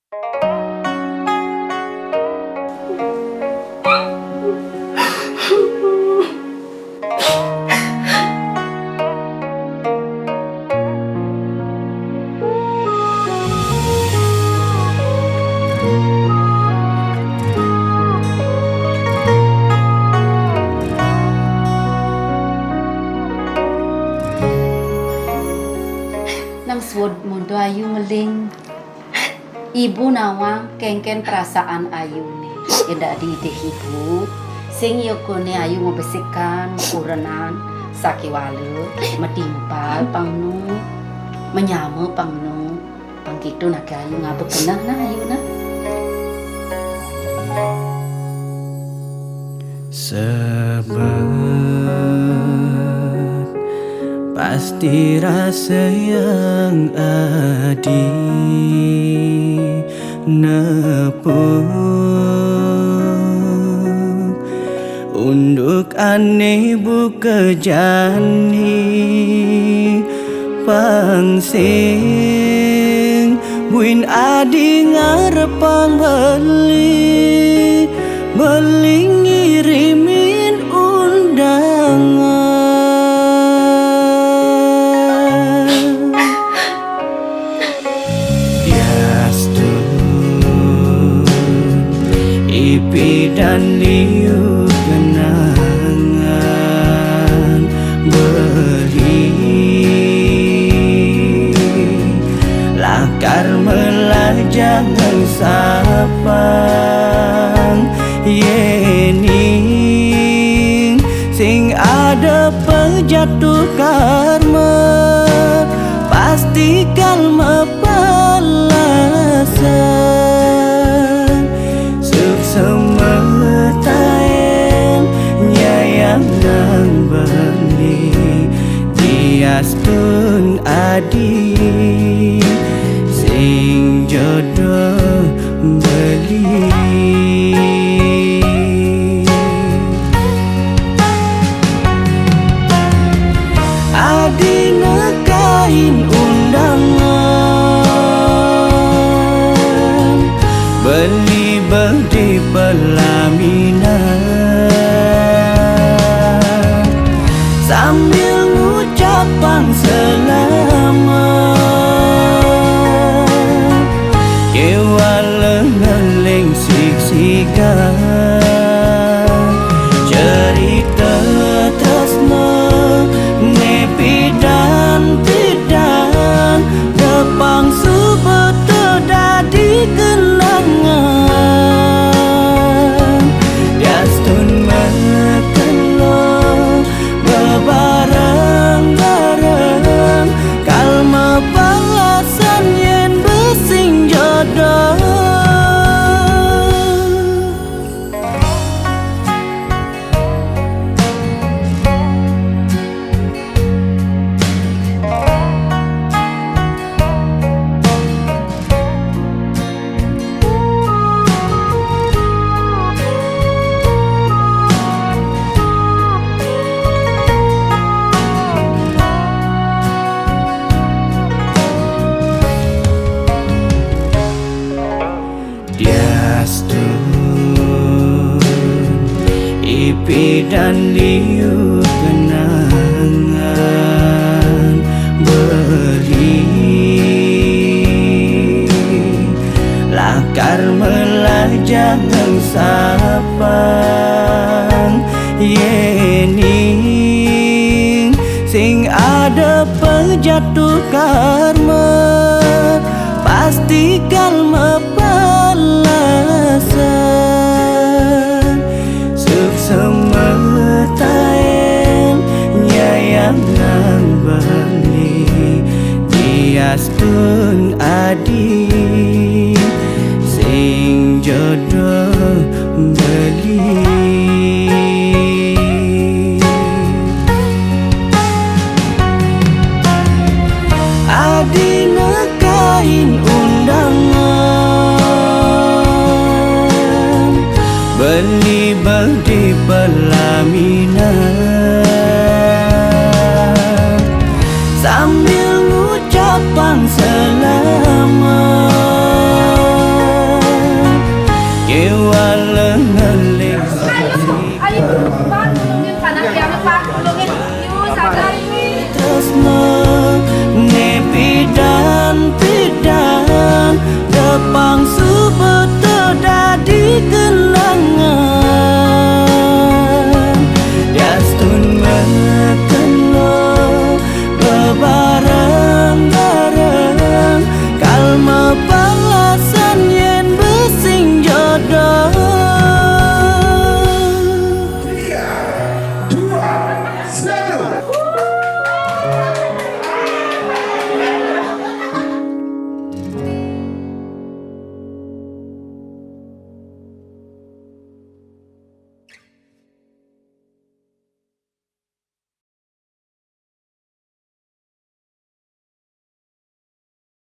Nang sword mundo ayu meling ibu nawang kengken perasaan ayu nih indah didik ibu sing yokone ayu ngobesikkan kurenan sakiwalu metimpal pangnu menyamu pangnu pangkitu naga ayu ngabek kenah nah ayu nah sebab pasti rasa yang adi nepuk unduk aneh buka jani pangsing buin adi ngarepang beli ngirimin undangan Ipi dan liu kenangan beri lakar melajang sapang yening sing ada pejatuh karma pasti kalma palasan semetaen nyayang nang beli diastun adi sing jodoh beli adi nekain undangan beli di pelaminan sambil ngucapang selamat kewaleng ngeling siksikan cerita tresno nepi dan pidan depang subeto dadi kenangan bareng-bareng kalma balasan yen besing jodoh Ipi dan liu kenangan beri lakar melajang sapang yening sing ada pejatuh karma pasti kalma palasan semetaen nyayang nang beli diastun adi sing jodoh beli adi nekain undangan beli di pelaminan sambil ngucapang selamat Ye wala ngale Ay,